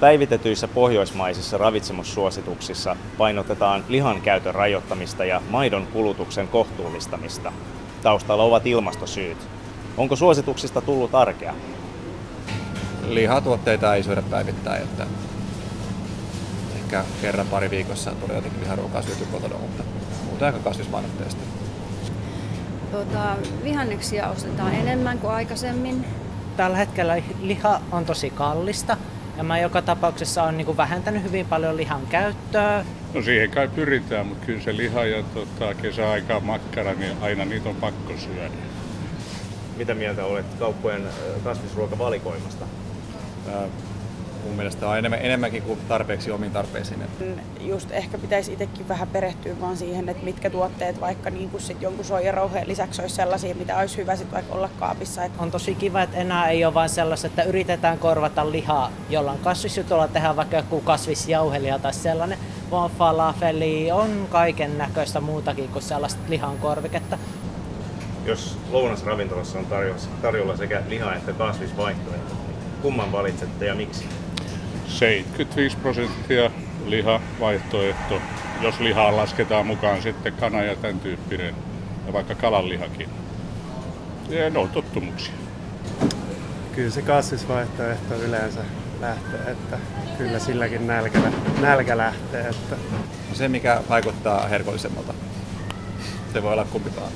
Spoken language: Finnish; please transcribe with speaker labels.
Speaker 1: Päivitetyissä pohjoismaisissa ravitsemussuosituksissa painotetaan lihan käytön rajoittamista ja maidon kulutuksen kohtuullistamista. Taustalla ovat ilmastosyyt. Onko suosituksista tullut arkea?
Speaker 2: Lihatuotteita ei syödä päivittäin, että ehkä kerran pari viikossa tulee jotenkin liharuokaa syöty kotona, mutta muuten aika kasvispainotteista.
Speaker 3: Vihanneksia ostetaan enemmän kuin aikaisemmin.
Speaker 4: Tällä hetkellä liha on tosi kallista ja mä joka tapauksessa olen vähentänyt hyvin paljon lihan käyttöä.
Speaker 5: No siihen kai pyritään, mutta kyllä se liha ja kesäaikaan makkara, niin aina niitä on pakko syödä.
Speaker 1: Mitä mieltä olet kauppojen kasvisruokavalikoimasta?
Speaker 2: Mun mielestä on enemmänkin kuin tarpeeksi omiin tarpeisiin.
Speaker 6: Just ehkä pitäisi itsekin vähän perehtyä vaan siihen, että mitkä tuotteet vaikka niin kuin sit jonkun soijarouheen lisäksi olisi sellaisia, mitä olisi hyvä sit vaikka olla kaapissa.
Speaker 4: On tosi kiva, että enää ei ole vain sellaista, että yritetään korvata lihaa jollain kasvisjutulla, tehdään vaikka joku kasvisjauhelia tai sellainen, vaan falafeli on kaiken näköistä muutakin kuin sellaista lihan korviketta.
Speaker 1: Jos lounasravintolassa on tarjolla sekä liha- että kasvisvaihtoehto, niin kumman valitsette ja miksi?
Speaker 5: 75% lihavaihtoehto, jos lihaa lasketaan mukaan sitten kana ja tämän tyyppinen, ja vaikka kalanlihakin. Ja ne on tottumuksia.
Speaker 7: Kyllä se kasvisvaihtoehto yleensä lähtee, että kyllä silläkin nälkä lähtee. Että.
Speaker 2: Se, mikä vaikuttaa herkollisemmalta. Se voi olla kumpikaan.